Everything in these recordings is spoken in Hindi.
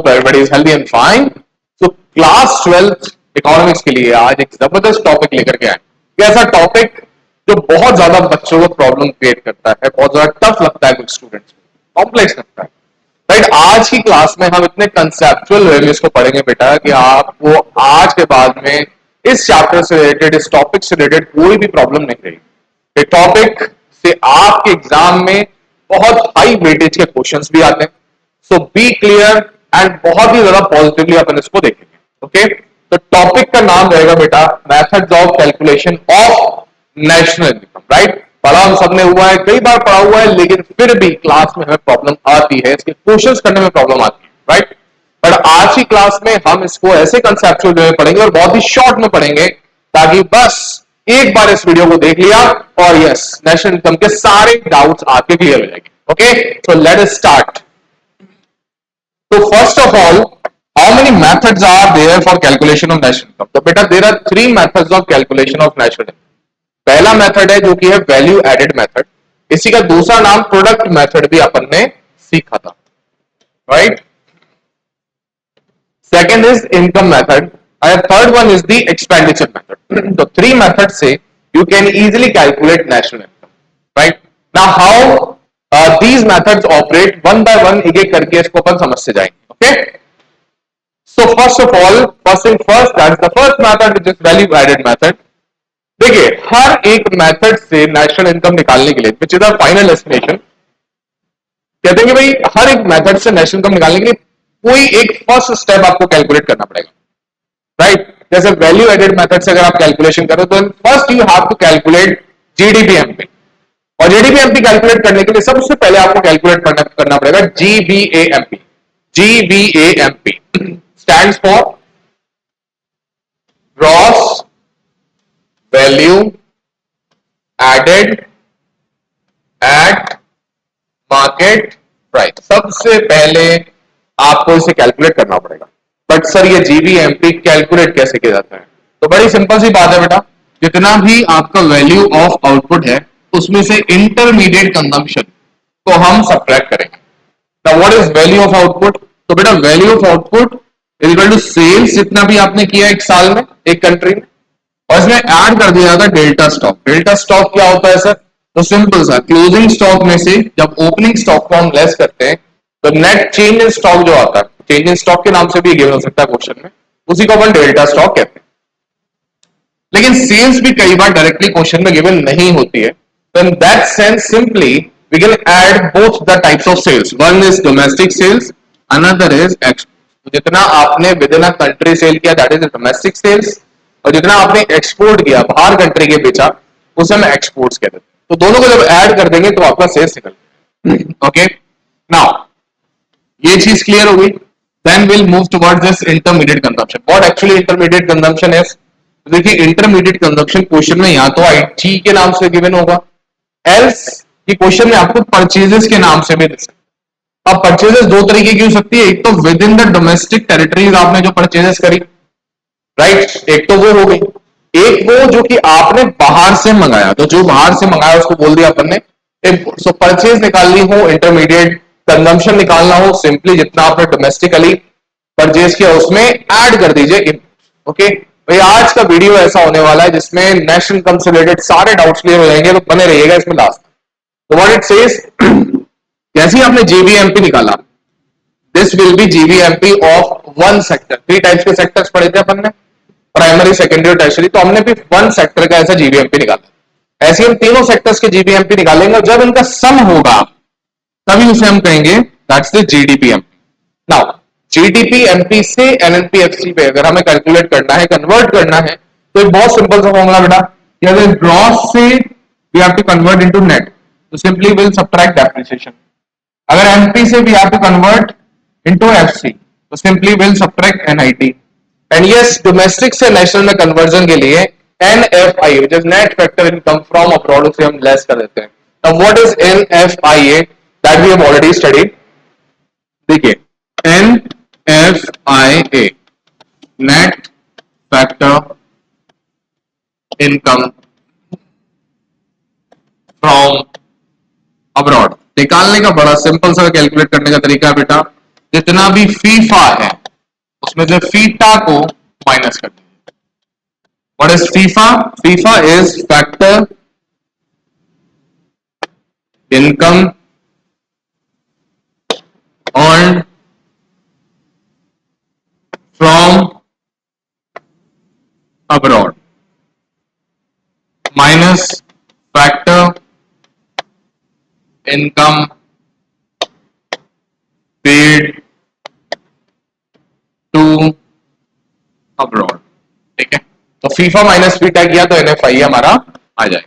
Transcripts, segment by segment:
Hope everybody is healthy and fine. So class 12th economics के लिए आज एक जबरदस्त टॉपिक लेकर के आए। ऐसा टॉपिक जो बहुत ज्यादा बच्चों को प्रॉब्लम क्रिएट करता है, बहुत ज्यादा टफ लगता है, कुछ स्टूडेंट्स को कॉम्प्लेक्स लगता है, राइट। आज की क्लास में हम इतने कंसेप्चुअल वे में इसको पढ़ेंगे बेटा कि आपको आज के बाद में इस चैप्टर से रिलेटेड, इस टॉपिक से रिलेटेड कोई भी प्रॉब्लम नहीं रहेगी। ये टॉपिक से आपके एग्जाम में बहुत हाई वेटेज के क्वेश्चंस भी आते हैं। सो बी क्लियर एंड बहुत ही ज्यादा पॉजिटिवली अपन इसको देखेंगे। ओके, तो टॉपिक का नाम रहेगा बेटा methods of calculation of national income, right. पढ़ा हम सबने हुआ है, कई बार पढ़ा हुआ है, लेकिन फिर भी क्लास में हमें प्रॉब्लम आती है, इसके क्वेश्चंस करने में प्रॉब्लम आती है, राइट। पर आज की क्लास में हम इसको ऐसे कंसेप्चुअल वे में पढ़ेंगे और बहुत ही शॉर्ट में पढ़ेंगे, ताकि बस एक बार इस वीडियो को देख लिया और यस, नेशनल इनकम के सारे डाउट्स आपके क्लियर हो जाएंगे। Okay, so let us start. तो first of all, how many methods are there for calculation of national income? तो बेटा there are 3 methods of calculation of national income. पहला मेथड है जो कि है वैल्यू एडेड मेथड। इसी का दूसरा नाम प्रोडक्ट मेथड भी अपन ने सीखा था, right. Second is income method and third one is the expenditure method. So 3 methods से you can easily calculate national income, right? Now how these methods operate, one by one एक एक करके इसको अपन समझते जाएंगे। Okay? So first of all, first thing first, that's the first method which is value added method. देखिए, हर एक मेथड से नेशनल इनकम निकालने के लिए, which is our final estimation, कहते हैं कि भाई हर एक मेथड से नेशनल इनकम निकालने के लिए कोई एक फर्स्ट स्टेप आपको कैलकुलेट करना पड़ेगा, राइट। जैसे वैल्यू एडेड मेथड से अगर आप कैलकुलेशन करो तो first you have to calculate GDPMP, और जीडीपीएमपी कैलकुलेट करने के लिए सबसे पहले आपको कैलकुलेट करना पड़ेगा GVAMP. GVAMP stands for gross value added at market price. सबसे पहले आपको इसे कैलकुलेट करना पड़ेगा। बट सर ये जीवीएमपी कैलकुलेट कैसे किया जाता है? तो बड़ी सिंपल सी बात है बेटा, जितना भी आपका वैल्यू ऑफ आउटपुट है उसमें से इंटरमीडिएट कंजम्पशन को हम सब्ट्रैक्ट करेंगे। Now what is value of output? तो बेटा value of output is equal to sales, जितना भी आपने किया एक साल में एक कंट्री में, और इसमें ऐड कर दिया जाता है डेल्टा स्टॉक। डेल्टा स्टॉक क्या होता है सर? तो सिंपल सा, क्लोजिंग स्टॉक में से जब ओपनिंग स्टॉक को हम लेस करते हैं तो नेट चेंज इन स्टॉक जो आता है, चेंज इन स्टॉक के नाम से भी गिवन हो सकता है क्वेश्चन में, उसी को अपन डेल्टा स्टॉक कहते हैं। लेकिन सेल्स भी कई बार डायरेक्टली क्वेश्चन में गिवन नहीं होती है, तो in that sense simply we can add both the types of sales. One is domestic sales, another is export. तो जितना आपने within a country sale किया दैट इज डोमेस्टिक सेल्स, और जितना आपने एक्सपोर्ट किया, बाहर कंट्री के बेचा, उसे हम एक्सपोर्ट्स कहते हैं। तो दोनों को जब ऐड कर देंगे तो आपका सेल्स निकल। ओके, नाउ ये चीज क्लियर हो गई। Then will move towards this intermediate consumption. What actually intermediate consumption is? देखिए, इंटरमीडिएट कंजम्पशन क्वेश्चन में या तो आईटी के नाम से गिवन होगा, एल्स ये क्वेश्चन में आपको परचेजेस के नाम से भी दे सकते। अब परचेजेस दो तरीके की हो सकती है, एक तो with in the domestic territories आपने जो परचेजेस करी, राइट, एक तो वो हो गई। एक वो जो कि आपने बाहर से मंगाया, तो जो बाहर से मंगाया उसको बोल दिया अपन ने इम्पोर्ट। सो परचेज निकालनी हो, इंटरमीडिएट कंजम्पशन निकालना हो, सिंपली जितना आपने डोमेस्टिकली परचेज किया उसमें ऐड कर दीजिए इनपुट। ओके भाई, आज का वीडियो ऐसा होने वाला है जिसमें नेशनल इनकम से रिलेटेड सारे डाउट्स क्लियर हो जाएंगे, तो बने रहिएगा इसमें लास्ट। तो व्हाट इट सेज, जैसे ही आपने जीवीएमपी निकाला, this will be GVMP of one sector. 3 types के सेक्टर्स पढ़े थे अपन ने, प्राइमरी, सेकेंडरी और टर्शियरी। तो हमने भी वन सेक्टर का ऐसा जीवीएमपी निकाला। ऐसे हम तीनों सेक्टर्स के जीवीएमपी निकालेंगे, और जब इनका सम होगा तभी उसे हम कहेंगे दैट्स द जीडीपीएमपी। नाउ जीडीपीएमपी से एनएनपीएफसी पे अगर हमें कैलकुलेट करना है, कन्वर्ट करना है, तो एक बहुत सिंपल सा फॉर्मूला बेटा, अगर ग्रॉस से we have to convert into net, तो सिंपली विल सब्ट्रैक्ट डेप्रिसिएशन। अगर एमपी से we have to convert into FC, तो simply will subtract NIT. And yes, domestic से नेशनल में कन्वर्जन के लिए NFI which is net factor income from abroad, उसे हम लेस कर देते हैं। Now what is NFIA? That we have already studied. देखिए, NFIA net factor income from abroad निकालने का बड़ा सिंपल सा कैलकुलेट करने का तरीका है बेटा, जितना भी फीफा है उसमें से फीटा को माइनस कर दीजिए। What is FIFA? FIFA is factor income earn from abroad minus factor income paid to abroad. ठीक है, तो फीफा माइनस फीटा किया तो एनएफआई हमारा आ जाए।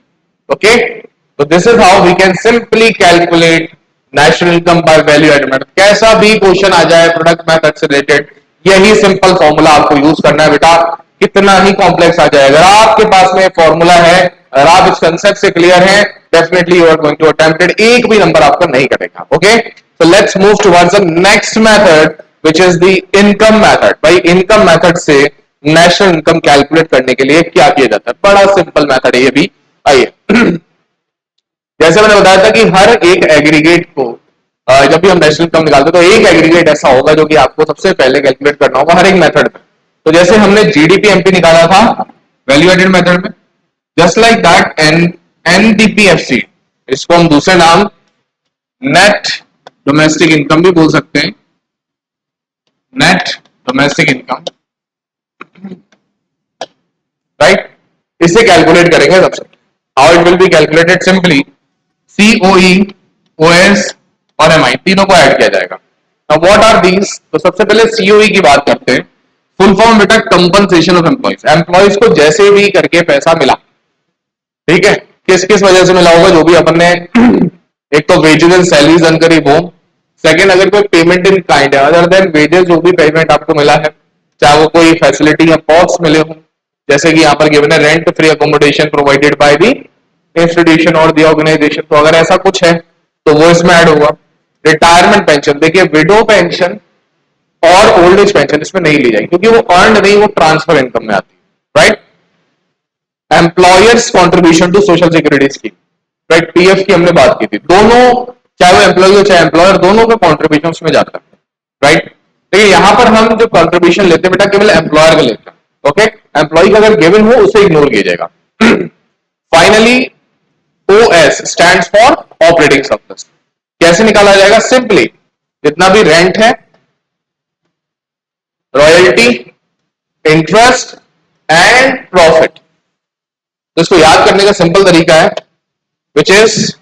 ओके, तो this is how we can simply calculate national income by value added method. कैसा भी क्वेश्चन आ जाए प्रोडक्ट मेथड से रिलेटेड, यही सिंपल फॉर्मूला आपको यूज करना है बेटा, कितना ही कॉम्प्लेक्स आ जाए। अगर आपके पास में फॉर्मूला है, अगर आप इस कंसेप्ट से क्लियर हैं, definitely you are going to attempt it, एक भी नंबर आपका नहीं कटेगा। Okay, so let's move towards the next method which is the income method. भाई इनकम मेथड से नेशनल इनकम कैलकुलेट करने के लिए क्या किया जाता है? बड़ा सिंपल मेथड है ये भी। आइए जैसे मैंने बताया था कि हर एक एग्रीगेट को जब भी हम नेशनल इनकम निकालते हैं तो एक एग्रीगेट ऐसा होगा जो कि आपको सबसे पहले कैलकुलेट करना होगा हर एक मेथड में। तो जैसे हमने जीडीपी एमपी निकाला था वैल्यू एडेड मेथड में, जस्ट लाइक दैट एनडीपीएफसी, इसको हम दूसरे नाम नेट डोमेस्टिक इनकम भी बोल सकते हैं, नेट डोमेस्टिक इनकम, राइट। इसे कैलकुलेट करेंगे सबसे। How it will be calculated? Simply COE, OS और एमआई तीनों को ऐड किया जाएगा। Now what are these? तो सबसे पहले सीओई की बात करते हैं। फुल फॉर्म बेटा कंपनसेशन ऑफ एम्प्लॉइज। एम्प्लॉइज को जैसे भी करके पैसा मिला, ठीक है, किस किस वजह से मिला होगा, जो भी अपन ने एक तो वेजेस एंड सैलरीज अर्न करी वो, सेकंड अगर कोई पेमेंट इन काइंड है अदर देन वेजेस, जो भी पेमेंट आपको मिला है, चाहे वो कोई फैसिलिटी या पॉट्स मिले हो, जैसे कि यहां पर गिवन है rent free accommodation provided by the institution और द ऑर्गेनाइजेशन, तो अगर ऐसा कुछ है तो वो इसमें ऐड होगा। रिटायरमेंट पेंशन, देखिए विडो पेंशन और ओल्ड एज पेंशन इसमें नहीं ली जाएगी क्योंकि वो अर्न नहीं, वो ट्रांसफर इनकम में आती है, right. Employers contribution to social security scheme, right, PF की हमने बात की थी, दोनों चाहे वो एम्प्लॉय हो चाहे एम्प्लॉयर, दोनों का कॉन्ट्रीब्यूशन उसमें जाता है, राइट। देखिए यहां पर हम जो कॉन्ट्रीब्यूशन लेते हैं बेटा केवल एम्प्लॉयर का लेते हैं, ओके, एम्प्लॉय का अगर गिवन हो उसे इग्नोर किया जाएगा। Finally OS stands for operating surplus. कैसे निकाला जाएगा? सिंपली जितना भी रेंट है, रॉयल्टी, इंटरेस्ट एंड प्रॉफिट, तो इसको याद करने का सिंपल तरीका है which is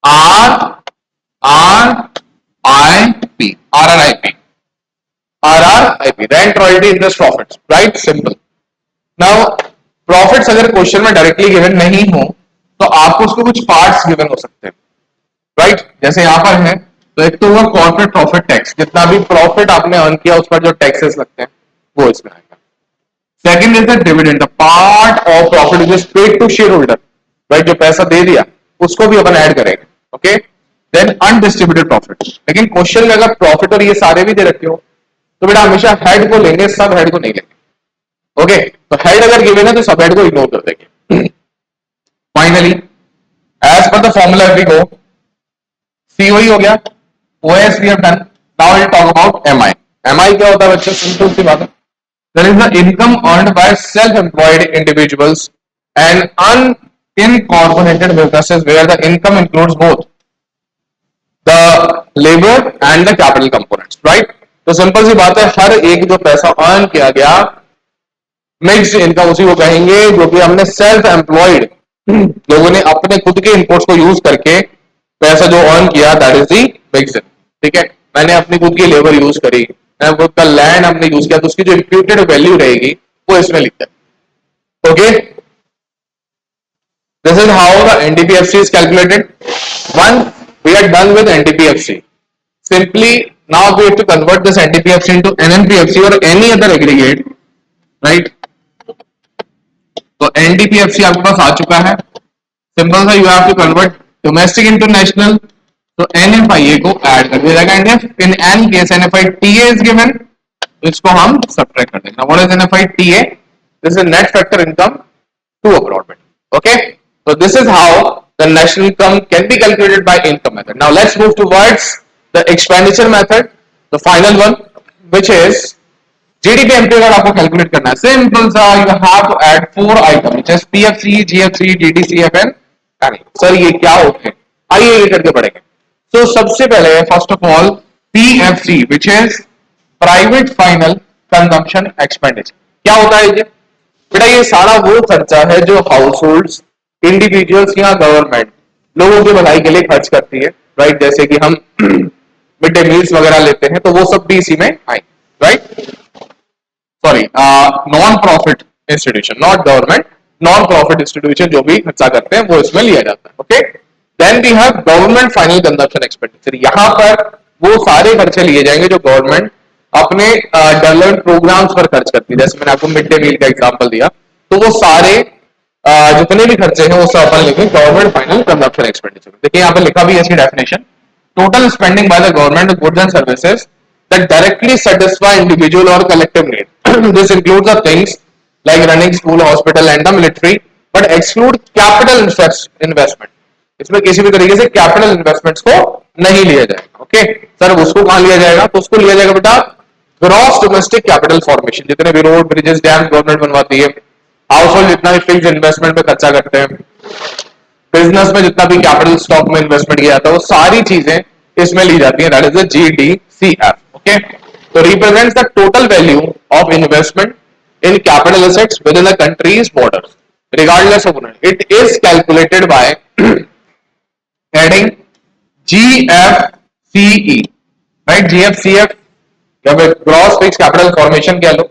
R R I P, R R I P, R R I P, rent, royalty, interest, profit, right, simple. Now profits अगर क्वेश्चन में डायरेक्टली गिवन नहीं हो तो आपको उसको कुछ पार्ट्स गिवन हो सकते हैं, राइट। जैसे यहां पर है तो एक तो हुआ कॉर्पोरेट प्रॉफिट टैक्स, जितना भी प्रॉफिट आपने अर्न किया उस पर जो टैक्सेस लगते हैं वो इसमें आएगा। Second is the dividend, part of profit which is paid to share holder, right, जो पैसा दे दिया उसको भी अपन ऐड करेंगे, ओके। देन अनडिस्ट्रीब्यूटेड प्रॉफिट, लेकिन क्वेश्चन में अगर प्रॉफिट और ये सारे भी दे रखे हो तो बेटा हमेशा हेड को लेंगे, सब हेड को नहीं लेंगे, ओके। तो हेड अगर गिवन है तो सब हेड को इग्नोर कर देंगे। Finally as per the formula we go, COE हो गया, OS we have done, now will talk about MI. MI क्या होता है बच्चे? सिंपल सी बात है, that is the income earned by self-employed individuals and unincorporated businesses where the income includes both the labor and the capital components, right? तो सिंपल सी बात है, हर एक जो पैसा अर्न किया गया मिक्स्ड इनकम उसी को कहेंगे जो कि हमने सेल्फ एम्प्लॉयड लोगों ने अपने खुद के इनपुट्स को यूज करके पैसा जो अर्न किया, दैट इज दी मिक्स्ड। ठीक है, मैंने अपनी खुद की लेबर यूज करी, मैं खुद का लैंड हमने यूज किया, तो उसकी जो इंप्यूटेड वैल्यू रहेगी वो इसमें लिखता है, okay. This is how the NDPFC is calculated. One we are done with NDPFC, simply now we have to convert this NDPFC into NNPFC or any other aggregate, right? तो NDPFC आपके पास आ चुका है, सिंपल सा, you have to convert domestic into national, तो NFIA को ऐड कर दिया जाएगा। In an case NFITA is given, इसको हम सब्ट्रैक्ट कर देंगे। What is NFITA? This is net factor income to abroad, okay. So this is how the national income can be calculated by income method. Now let's move towards the expenditure method, the final one which is GDP MP. अगर आपको कैलकुलेट करना है सिंपल सा, you have to add 4 item which is PFC, GFC, DDCF and sir ये क्या होते हैं, आइए ये करके पढ़ेंगे। तो सबसे पहले first of all PFC which is private final consumption expenditure. क्या होता है ये बेटा? ये सारा वो खर्चा है जो हाउस होल्ड, इंडिविजुअल्स या गवर्नमेंट लोगों की भलाई के लिए खर्च करती है, राइट? जैसे कि हम मिड डे मील्स वगैरह लेते हैं तो वो सब भी इसी में आए, right? Sorry, non profit institution, not government, non profit institution जो भी खर्चा करते हैं वो इसमें लिया जाता है। Okay, then we have government final consumption expenditure. यहां पर वो सारे खर्चे लिए जाएंगे जो गवर्नमेंट अपने डेवलपमेंट प्रोग्राम्स पर खर्च करती है। जैसे मैंने आपको मिड डे मील का एग्जांपल दिया, तो वो सारे जितने भी खर्चे हैं वो सब अपन लिखेंगे गवर्नमेंट फाइनल कंजम्पशन एक्सपेंडिचर। देखिए यहाँ पे लिखा भी है इसकी definition, total spending by the government of goods and services that directly satisfy individual or collective need. This includes the things like running school, hospital and the military, but exclude capital investment. इसमें किसी भी तरीके से कैपिटल इन्वेस्टमेंट्स को नहीं लिया जाएगा। ओके सर, उसको कहां लिया जाएगा? तो उसको लिया जाएगा बेटा ग्रॉस डोमेस्टिक कैपिटल फॉर्मेशन। जितने भी रोड, ब्रिजेस, डैम गवर्नमेंट बनवाती है, हाउस होल्ड जितना भी फिक्स इन्वेस्टमेंट में खर्चा करते हैं, बिजनेस में जितना भी कैपिटल स्टॉक में इन्वेस्टमेंट किया जाता है, वो सारी चीजें इसमें ली जाती है। That is the GDCF. Okay, तो represents the total value of investment in capital assets within the country's borders regardless of owner. It is calculated by adding GFCE, right? GFCF या फिर ग्रॉस फिक्स कैपिटल फॉर्मेशन कह लो।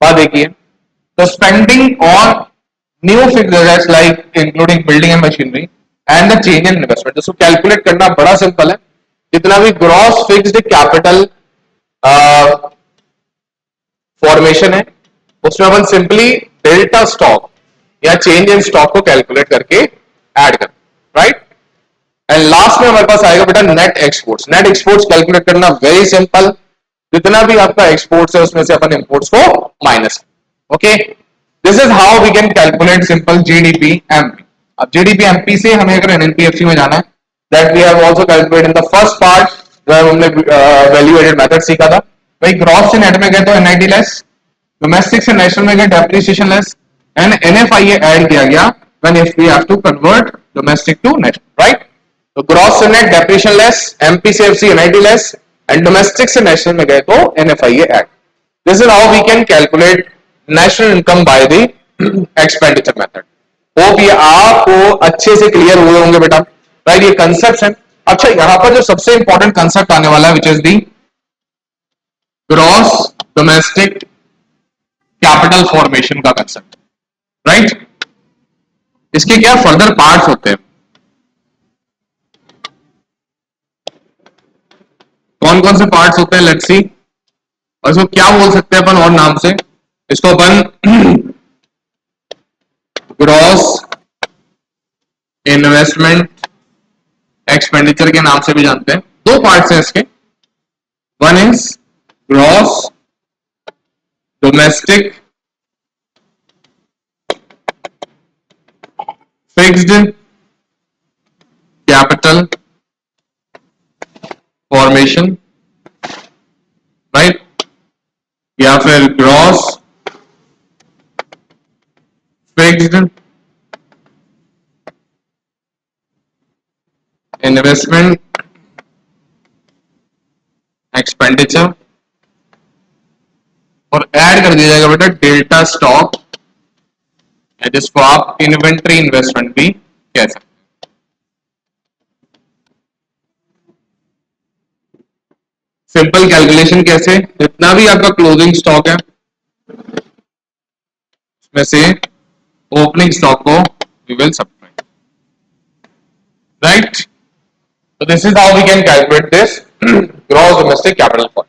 बात देखिए, तो spending on new fixed assets like including building and machinery and the change in investment. इसको कैलकुलेट करना बड़ा सिंपल है। जितना भी ग्रॉस फिक्स्ड कैपिटल फॉर्मेशन है उसमें अपन सिंपली डेल्टा स्टॉक या चेंज इन स्टॉक को कैलकुलेट करके ऐड कर, राइट? एंड लास्ट में हमारे पास आएगा बेटा net exports. Net exports calculate करना वेरी सिंपल, जितना भी आपका एक्सपोर्ट्स है उसमें से अपन इंपोर्ट्स को minus. Okay, this is how we can calculate simple GDP MP. अब जीडीपी एमपी से हमें अगर एनपीएफसी में जाना है, that we have also calculate in the first part जब हमने वैल्यू एडेड मेथड सीखा था। भाई ग्रॉस से नेट में गए तो एनआईटी लेस, डोमेस्टिक से नेशनल में गए depreciation less, and NFIA add किया गया when if we have to convert domestic to national, right? तो ग्रॉस से नेट डेप्रिसिएशन लेस, एमपी से FC NIT less, and domestic से नेशनल में गए तो NFIA add. This is how we can calculate national income by the expenditure method. Hope ये आपको अच्छे से क्लियर हुए होंगे बेटा, राइट? ये कंसेप्ट है। अच्छा, यहां पर जो सबसे इंपॉर्टेंट कंसेप्ट आने वाला है which is the gross domestic capital formation का कंसेप्ट, राइट? इसके क्या फर्दर पार्ट्स होते हैं, कौन कौन से पार्ट्स होते हैं, लेट्स सी। और इसको क्या बोल सकते हैं अपन और नाम से? इसको अपन ग्रॉस इन्वेस्टमेंट एक्सपेंडिचर के नाम से भी जानते हैं। दो पार्ट्स हैं इसके, one is gross domestic fixed capital formation, right? या फिर ग्रॉस फिक्स्ड इन्वेस्टमेंट एक्सपेंडिचर, और ऐड कर दिया जाएगा बेटा डेल्टा स्टॉक, जिसको आप इन्वेंट्री इन्वेस्टमेंट भी कह सकते हैं। सिंपल कैलकुलेशन कैसे? जितना भी आपका क्लोजिंग स्टॉक है उसमें से ओपनिंग स्टॉक को we will subtract, right? So this is how we can calculate this gross domestic capital fund,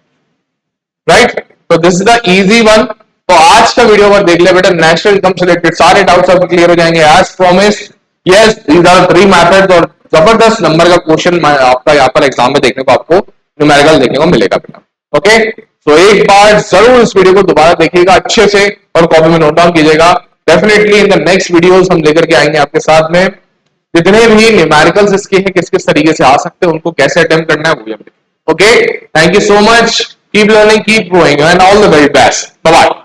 right? So this is the easy one. तो आज का वीडियो पर देख ले बेटा, नेशनल इनकम से रिलेटेड सारे डाउट्स आपके क्लियर हो जाएंगे as promised. Yes, these are 3 methods और जबरदस्त नंबर का क्वेश्चन आपका यहाँ पर एग्जाम में देखने को आपको न्यूमेरिकल देखने को मिलेगा बेटा। ओके, तो एक बार जरूर इस वीडियो को दोबारा देखिएगा अच्छे से और कॉपी में नोट डाउन कीजिएगा। Definitely in the next videos हम लेकर के आएंगे आपके साथ में जितने भी न्यूमेरिकल्स इसके हैं किस किस तरीके से आ सकते हैं, उनको कैसे अटेम्प्ट करना है वो भी हम Okay, thank you so much. Keep learning, keep growing, and all the very best. Bye bye.